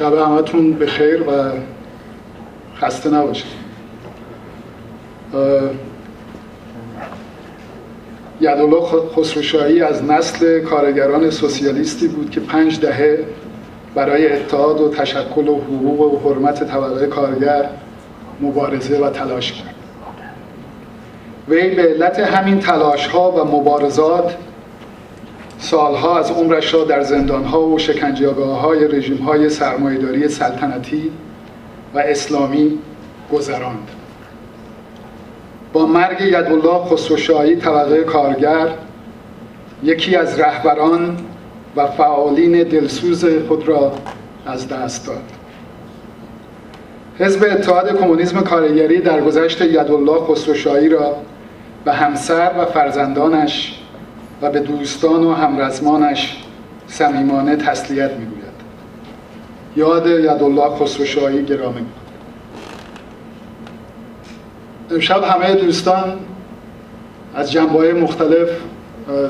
شب همتون بخیر و خسته نباشید. یدالله خسروشاهی از نسل کارگران سوسیالیستی بود که 5 دهه برای اتحاد و تشکل و حقوق و حرمت طبقه کارگر مبارزه و تلاش کرد. وی به علت همین تلاش‌ها و مبارزات سالها از عمرش را در زندان‌ها و شکنجهگاه‌های رژیم‌های سرمایه‌داری سلطنتی و اسلامی گذراند. با مرگ یدالله خسروشاهی طبقه کارگر یکی از رهبران و فعالین دلسوز خود را از دست داد. حزب اتحاد کمونیسم کارگری در گذشت یدالله خسروشاهی را به همسر و فرزندانش و به دوستان و همرزمانش صمیمانه تسلیت می‌گوید. یاد یدالله خسروشاهی گرامی. امشب همه دوستان از جنبه‌های مختلف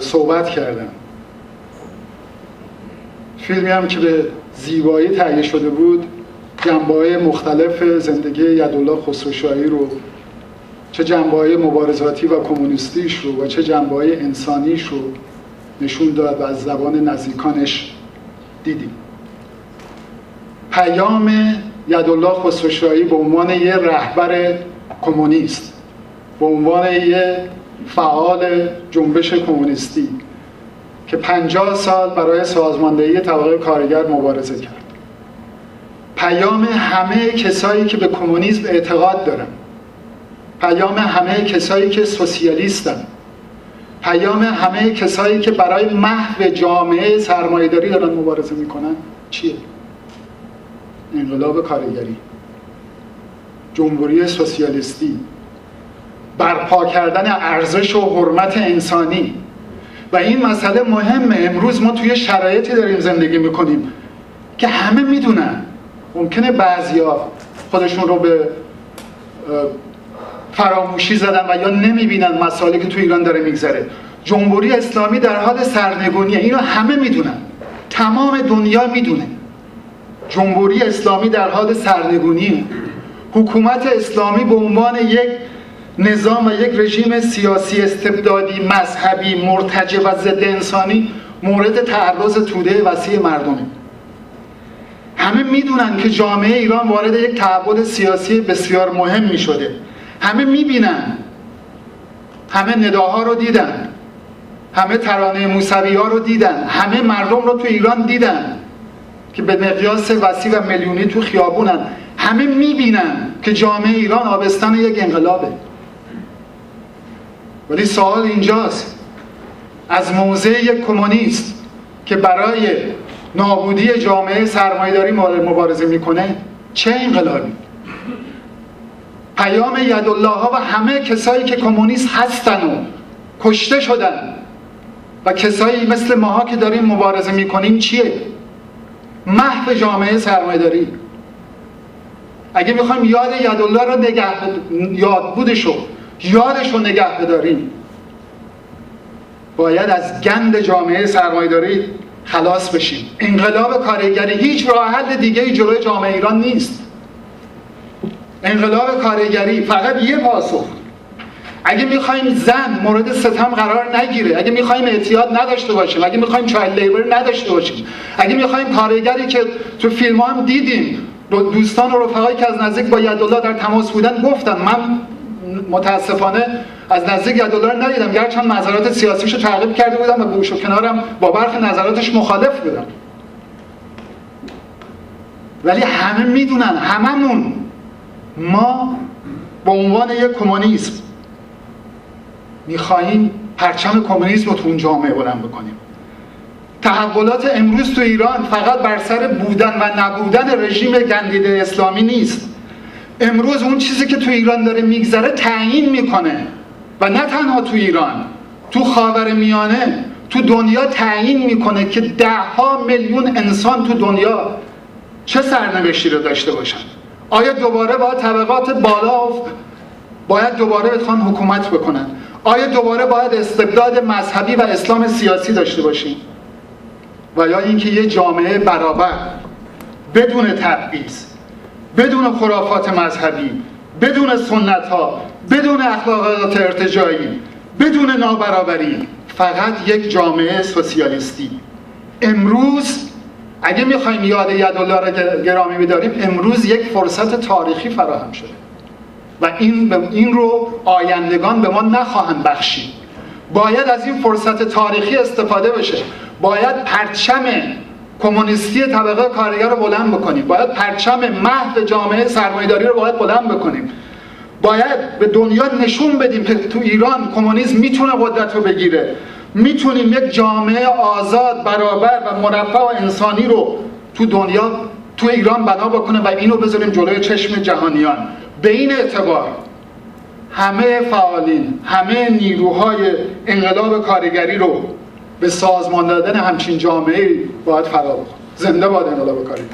صحبت کردن. فیلمی هم که به زیبایی تهیه شده بود جنبه‌های مختلف زندگی یدالله خسروشاهی رو، چه جنبه‌های مبارزاتی و کمونیستیش رو و چه جنبه‌های انسانیش رو نشون داد و از زبان نزدیکانش دیدیم. پیام یدالله خسروشاهی به عنوان یه رهبر کمونیست، به عنوان یه فعال جنبش کمونیستی که 50 سال برای سازماندهی طبقه کارگر مبارزه کرد، پیام همه کسایی که به کمونیسم اعتقاد دارن، پیام همه کسایی که سوسیالیستن، پیام همه کسایی که برای محو جامعه سرمایه‌داری دارن مبارزه میکنن چیه؟ انقلاب کارگری، جمهوری سوسیالیستی، برپا کردن ارزش و حرمت انسانی. و این مسئله مهمه. امروز ما توی شرایطی داریم زندگی میکنیم که همه میدونن، ممکنه بعضیا خودشون رو به فراموشی زدن و یا نمیبینن مسائلی که تو ایران داره میگذره. جمهوری اسلامی در حال سرنگونیه، اینو همه میدونن، تمام دنیا میدونه. جمهوری اسلامی در حال سرنگونیه. حکومت اسلامی به عنوان یک نظام و یک رژیم سیاسی استبدادی مذهبی مرتجع و ضد انسانی مورد تعرض توده وسیع مردمه. همه میدونن که جامعه ایران وارد یک تحول سیاسی بسیار مهمی شده. همه میبینن، همه نداها رو دیدن، همه ترانه موسوی ها رو دیدن، همه مردم رو تو ایران دیدن که به مقیاس وسیع و میلیونی تو خیابونن. همه میبینن که جامعه ایران آبستن یک انقلابه. ولی سوال اینجاست، از موضع یک کمونیست که برای نابودی جامعه سرمایه‌داری مبارزه میکنه چه انقلابی؟ پیام یدالله ها و همه کسایی که کمونیست هستن و کشته شدن و کسایی مثل ماها که داریم مبارزه میکنیم چیه؟ محو جامعه سرمایه‌داری. اگه میخوایم یاد یدالله رو یادش رو نگه بداریم، باید از گند جامعه سرمایه‌داری خلاص بشیم. انقلاب کارگری هیچ راه حل دیگه‌ای جلوی جامعه ایران نیست. انقلاب کارگری فقط یه پاسخ. اگه میخوایم زن مورد ستم قرار نگیره، اگه میخوایم اعتیاد نداشته باشیم، اگه میخوایم چایلد لیبر نداشته باشیم، اگه میخوایم کارگری که تو فیلم هم دیدیم، دوستان و رفقایی که از نزدیک با یدالله در تماس بودن گفتن، من متاسفانه از نزدیک یدالله رو ندیدم، گرچه نظرات سیاسیشو تعقیب کرده بودم و گوش و کنارم با برخی نظراتش مخالف بودم، ولی همه میدونن، هممون ما به عنوان یک کمونیسم میخواییم پرچم کمونیسم رو تو اون جامعه بلند بکنیم. تحولات امروز تو ایران فقط بر سر بودن و نبودن رژیم گندیده اسلامی نیست. امروز اون چیزی که تو ایران داره میگذره تعیین میکنه، و نه تنها تو ایران، تو خاورمیانه، تو دنیا تعیین میکنه که 10 میلیون انسان تو دنیا چه سرنوشتی رو داشته باشن. آیا دوباره باید طبقات بالا باید دوباره بخوان حکومت بکنن؟ آیا دوباره باید استبداد مذهبی و اسلام سیاسی داشته باشیم؟ و یا اینکه یه جامعه برابر بدون تبعیض، بدون خرافات مذهبی، بدون سنت ها، بدون اخلاقیات ارتجاعی، بدون نابرابری، فقط یک جامعه سوسیالیستی. امروز اگه میخوایم یاد یدالله را گرامی بداریم، امروز یک فرصت تاریخی فراهم شده و این رو آیندگان به ما نخواهند بخشید. باید از این فرصت تاریخی استفاده بشه. باید پرچم کمونیستی طبقه کارگر رو بلند بکنیم. باید پرچم محو جامعه سرمایه‌داری رو باید بلند بکنیم. باید به دنیا نشون بدیم که تو ایران کمونیسم میتونه قدرت رو بگیره. میتونیم یک جامعه آزاد، برابر و مرفه و انسانی رو تو دنیا، تو ایران بنا بکنیم و اینو بذاریم جلوی چشم جهانیان. به این اعتبار همه فعالین، همه نیروهای انقلاب کارگری رو به سازمان دادن همچین جامعه‌ای باید فرا بخوریم. زنده باد انقلاب کارگری.